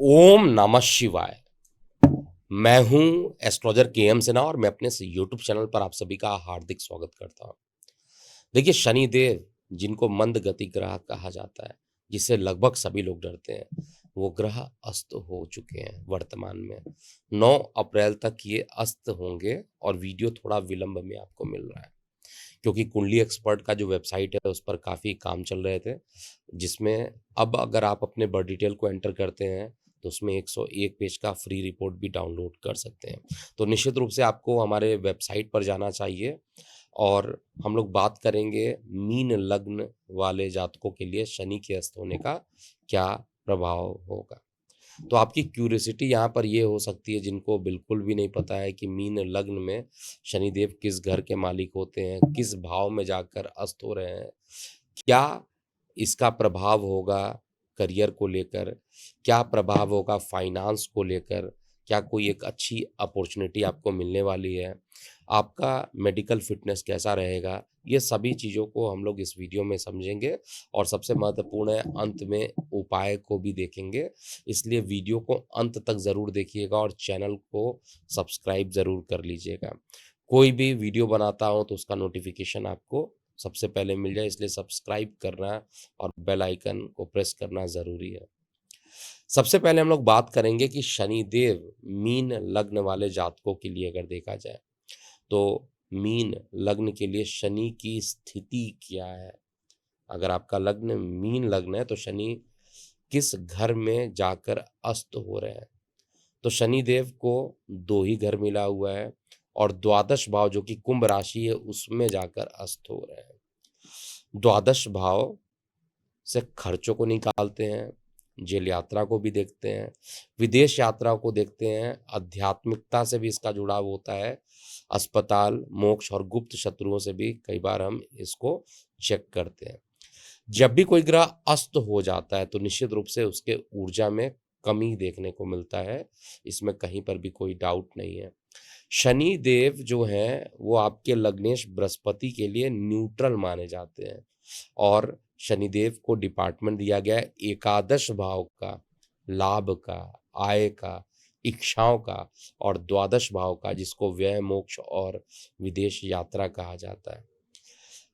ओम नमः शिवाय। मैं हूं एस्ट्रोलॉजर के एम सिन्हा और मैं अपने इस यूट्यूब चैनल पर आप सभी का हार्दिक स्वागत करता हूं। देखिए, शनिदेव जिनको मंद गति ग्रह कहा जाता है, जिससे लगभग सभी लोग डरते हैं, वो ग्रह अस्त हो चुके हैं वर्तमान में। 9 अप्रैल तक ये अस्त होंगे और वीडियो थोड़ा विलंब में आपको मिल रहा है, क्योंकि कुंडली एक्सपर्ट का जो वेबसाइट है उस पर काफ़ी काम चल रहे थे, जिसमें अब अगर आप अपने बर्थ डिटेल को एंटर करते हैं तो उसमें 101 पेज का फ्री रिपोर्ट भी डाउनलोड कर सकते हैं। तो निश्चित रूप से आपको हमारे वेबसाइट पर जाना चाहिए और हम लोग बात करेंगे मीन लग्न वाले जातकों के लिए शनि के अस्त होने का क्या प्रभाव होगा। तो आपकी क्यूरियोसिटी यहाँ पर ये हो सकती है, जिनको बिल्कुल भी नहीं पता है कि मीन लग्न में शनिदेव किस घर के मालिक होते हैं, किस भाव में जाकर अस्त हो रहे हैं, क्या इसका प्रभाव होगा करियर को लेकर, क्या प्रभाव होगा फाइनेंस को लेकर, क्या कोई एक अच्छी अपॉर्चुनिटी आपको मिलने वाली है, आपका मेडिकल फिटनेस कैसा रहेगा, ये सभी चीज़ों को हम लोग इस वीडियो में समझेंगे और सबसे महत्वपूर्ण है अंत में उपाय को भी देखेंगे। इसलिए वीडियो को अंत तक ज़रूर देखिएगा और चैनल को सब्सक्राइब ज़रूर कर लीजिएगा। कोई भी वीडियो बनाता हूँ तो उसका नोटिफिकेशन आपको सबसे पहले मिल जाए, इसलिए सब्सक्राइब करना और बेल आइकन को प्रेस करना ज़रूरी है। सबसे पहले हम लोग बात करेंगे कि शनिदेव मीन लग्न वाले जातकों के लिए अगर देखा जाए तो मीन लग्न के लिए शनि की स्थिति क्या है। अगर आपका लग्न मीन लग्न है तो शनि किस घर में जाकर अस्त हो रहे हैं। तो शनिदेव को 2 ही घर मिला हुआ है और द्वादश भाव जो कि कुंभ राशि है उसमें जाकर अस्त हो रहे हैं। द्वादश भाव से खर्चों को निकालते हैं, जेल यात्रा को भी देखते हैं, विदेश यात्रा को देखते हैं, आध्यात्मिकता से भी इसका जुड़ाव होता है, अस्पताल, मोक्ष और गुप्त शत्रुओं से भी कई बार हम इसको चेक करते हैं। जब भी कोई ग्रह अस्त हो जाता है तो निश्चित रूप से उसके ऊर्जा में कमी देखने को मिलता है, इसमें कहीं पर भी कोई डाउट नहीं है। शनि देव जो हैं वो आपके लग्नेश बृहस्पति के लिए न्यूट्रल माने जाते हैं और शनिदेव को डिपार्टमेंट दिया गया है एकादश भाव का, लाभ का, आय का, इच्छाओं का और द्वादश भाव का, जिसको व्यय, मोक्ष और विदेश यात्रा कहा जाता है।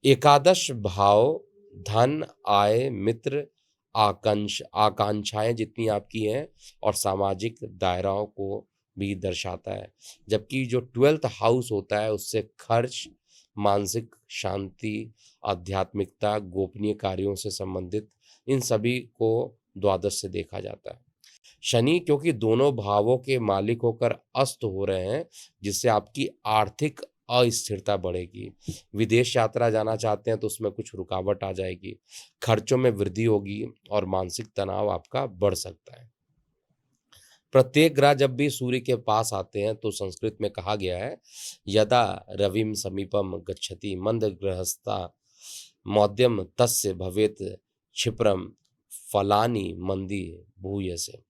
एकादश भाव धन, आय, मित्र, आकांक्षाएं जितनी आपकी हैं और सामाजिक दायराओं को भी दर्शाता है। जबकि जो 12th हाउस होता है उससे खर्च, मानसिक शांति, आध्यात्मिकता, गोपनीय कार्यों से संबंधित इन सभी को द्वादश से देखा जाता है। शनि क्योंकि दोनों भावों के मालिक होकर अस्त हो रहे हैं, जिससे आपकी आर्थिक अस्थिरता बढ़ेगी। विदेश यात्रा जाना चाहते हैं तो उसमें कुछ रुकावट आ जाएगी, खर्चों में वृद्धि होगी और मानसिक तनाव आपका बढ़ सकता है। प्रत्येक ग्रह जब भी सूर्य के पास आते हैं तो संस्कृत में कहा गया है, यदा रविम समीपम गच्छति मंद गृहस्था मौद्यम तस्य भवेत क्षिप्रम फलानि मंदी भूयसे।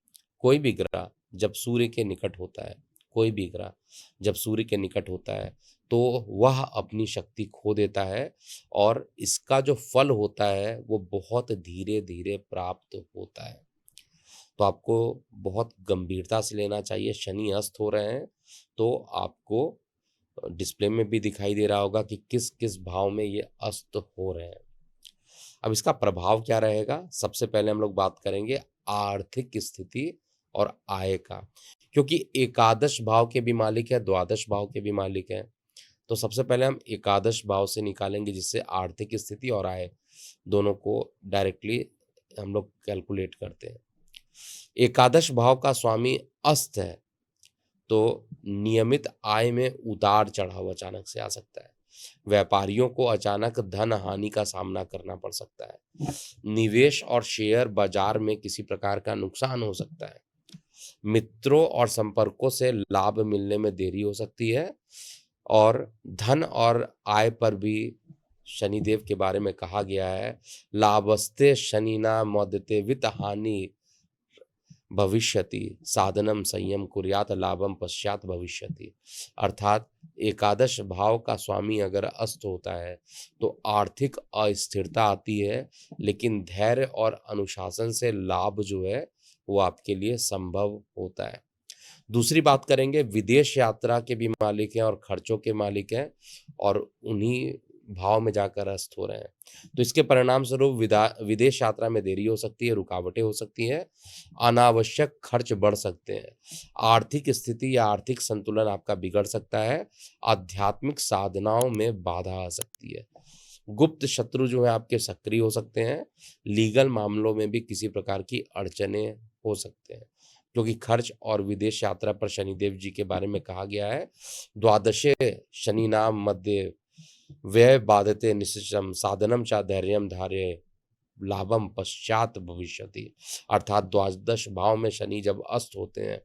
कोई भी ग्रह जब सूर्य के निकट होता है, कोई भी ग्रह जब सूर्य के निकट होता है तो वह अपनी शक्ति खो देता है और इसका जो फल होता है वो बहुत धीरे धीरे प्राप्त होता है। तो आपको बहुत गंभीरता से लेना चाहिए। शनि अस्त हो रहे हैं तो आपको डिस्प्ले में भी दिखाई दे रहा होगा कि किस किस भाव में ये अस्त हो रहे हैं। अब इसका प्रभाव क्या रहेगा, सबसे पहले हम लोग बात करेंगे आर्थिक स्थिति और आय का, क्योंकि एकादश भाव के भी मालिक है, द्वादश भाव के भी मालिक हैं। तो सबसे पहले हम एकादश भाव से निकालेंगे, जिससे आर्थिक स्थिति और आय दोनों को डायरेक्टली हम लोग कैलकुलेट करते हैं। एकादश भाव का स्वामी अस्त है तो नियमित आय में उतार चढ़ाव अचानक से आ सकता है। व्यापारियों को अचानक धन हानि का सामना करना पड़ सकता है। निवेश और शेयर बाजार में किसी प्रकार का नुकसान हो सकता है। मित्रों और संपर्कों से लाभ मिलने में देरी हो सकती है और धन और आय पर भी शनिदेव के बारे में कहा गया है, लाभस्ते शनिना मोदते वित्त हानि भविष्यति साधनम संयम कुर्यात लाभम पश्चात भविष्यति। अर्थात एकादश भाव का स्वामी अगर अस्त होता है तो आर्थिक अस्थिरता आती है, लेकिन धैर्य और अनुशासन से लाभ जो है वो आपके लिए संभव होता है। दूसरी बात करेंगे, विदेश यात्रा के भी मालिक हैं और खर्चों के मालिक हैं और उन्हीं भाव में जाकर अस्त हो रहे हैं। तो इसके परिणाम स्वरूप विदेश यात्रा में देरी हो सकती है, रुकावटें हो सकती हैं, अनावश्यक खर्च बढ़ सकते हैं, आर्थिक स्थिति या आर्थिक संतुलन आपका बिगड़ सकता है, आध्यात्मिक साधनाओं में बाधा आ सकती है। गुप्त शत्रु जो है आपके सक्रिय हो सकते हैं, लीगल मामलों में भी किसी प्रकार की अड़चनें हो सकते हैं। क्योंकि खर्च और विदेश यात्रा पर शनिदेव जी के बारे में कहा गया है, द्वादशे शनिनाम मध्य व्यय बाधते निश्चितम साधनम चा धैर्यम धार्य लाभम पश्चात भविष्यति। अर्थात द्वादश भाव में शनि जब अस्त होते हैं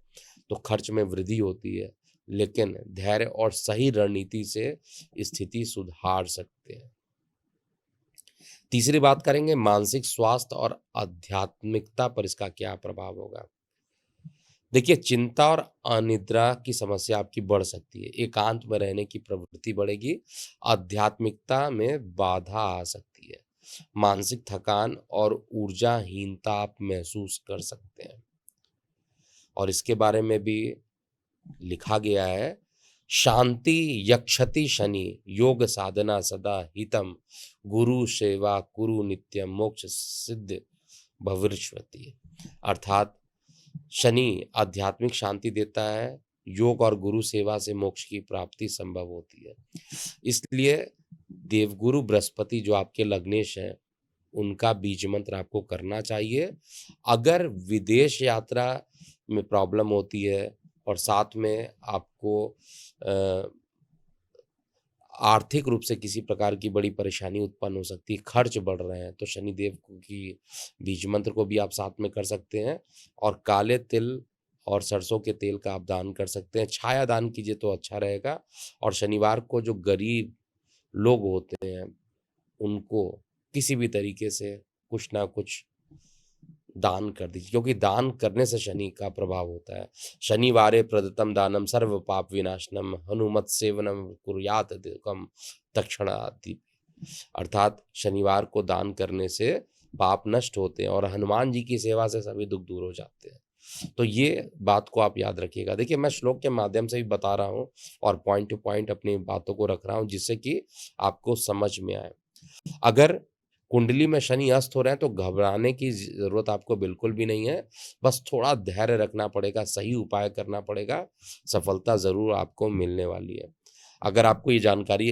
तो खर्च में वृद्धि होती है, लेकिन धैर्य और सही रणनीति से स्थिति सुधार सकते हैं। तीसरी बात करेंगे मानसिक स्वास्थ्य और आध्यात्मिकता पर इसका क्या प्रभाव होगा। देखिए, चिंता और अनिद्रा की समस्या आपकी बढ़ सकती है, एकांत में रहने की प्रवृत्ति बढ़ेगी, आध्यात्मिकता में बाधा आ सकती है, मानसिक थकान और ऊर्जाहीनता आप महसूस कर सकते हैं। और इसके बारे में भी लिखा गया है, शांति यक्षति शनि योग साधना सदा हितम गुरु सेवा कुरु नित्यम मोक्ष सिद्ध भविष्यति। अर्थात शनि आध्यात्मिक शांति देता है, योग और गुरु सेवा से मोक्ष की प्राप्ति संभव होती है। इसलिए देवगुरु बृहस्पति जो आपके लग्नेश हैं, उनका बीज मंत्र आपको करना चाहिए। अगर विदेश यात्रा में प्रॉब्लम होती है और साथ में आपको आर्थिक रूप से किसी प्रकार की बड़ी परेशानी उत्पन्न हो सकती है, खर्च बढ़ रहे हैं, तो शनिदेव की बीज मंत्र को भी आप साथ में कर सकते हैं और काले तिल और सरसों के तेल का आप दान कर सकते हैं। छाया दान कीजिए तो अच्छा रहेगा। और शनिवार को जो गरीब लोग होते हैं उनको किसी भी तरीके से कुछ ना कुछ दान कर दीजिए, क्योंकि दान करने से शनि का प्रभाव होता है। शनिवारे प्रदत्तम दानम सर्व पाप विनाशनम हनुमत सेवनम कुर्यात दिकम दक्षिणादि। अर्थात शनिवार को दान करने से पाप नष्ट होते हैं और हनुमान जी की सेवा से सभी दुख दूर हो जाते हैं। तो ये बात को आप याद रखिएगा। देखिए, मैं श्लोक के माध्यम से भी बता रहा हूँ और पॉइंट टू पॉइंट अपनी बातों को रख रहा हूँ जिससे कि आपको समझ में आए। अगर कुंडली में शनि अस्त हो रहे हैं तो घबराने की जरूरत आपको बिल्कुल भी नहीं है, बस थोड़ा धैर्य रखना पड़ेगा, सही उपाय करना पड़ेगा, सफलता जरूर आपको मिलने वाली है। अगर आपको ये जानकारी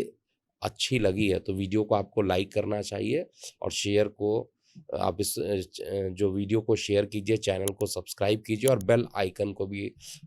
अच्छी लगी है तो वीडियो को आपको लाइक करना चाहिए और शेयर को आप इस जो वीडियो को शेयर कीजिए, चैनल को सब्सक्राइब कीजिए और बेल आइकन को भी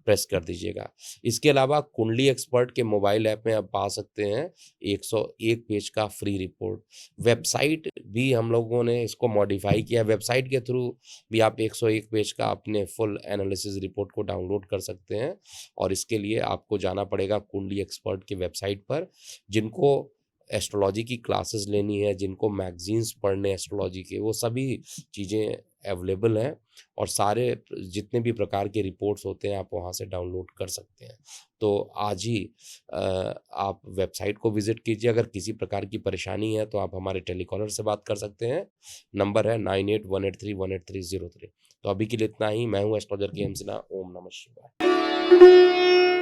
प्रेस कर दीजिएगा। इसके अलावा कुंडली एक्सपर्ट के मोबाइल ऐप में आप पा सकते हैं 101 पेज का फ्री रिपोर्ट। वेबसाइट भी हम लोगों ने इसको मॉडिफाई किया, वेबसाइट के थ्रू भी आप 101 पेज का अपने फुल एनालिसिस रिपोर्ट को डाउनलोड कर सकते हैं। और इसके लिए आपको जाना पड़ेगा कुंडली एक्सपर्ट की वेबसाइट पर। जिनको एस्ट्रोलॉजी की क्लासेस लेनी है, जिनको मैगजीन्स पढ़ने एस्ट्रोलॉजी के, वो सभी चीज़ें अवेलेबल हैं और सारे जितने भी प्रकार के रिपोर्ट्स होते हैं आप वहाँ से डाउनलोड कर सकते हैं। तो आज ही आप वेबसाइट को विजिट कीजिए। अगर किसी प्रकार की परेशानी है तो आप हमारे टेलीकॉलर से बात कर सकते हैं। नंबर है 9818318303। तो अभी के लिए इतना ही। मैं हूँ एस्ट्रोलॉजर के एम सिन्हा। ओम नमः शिवाय।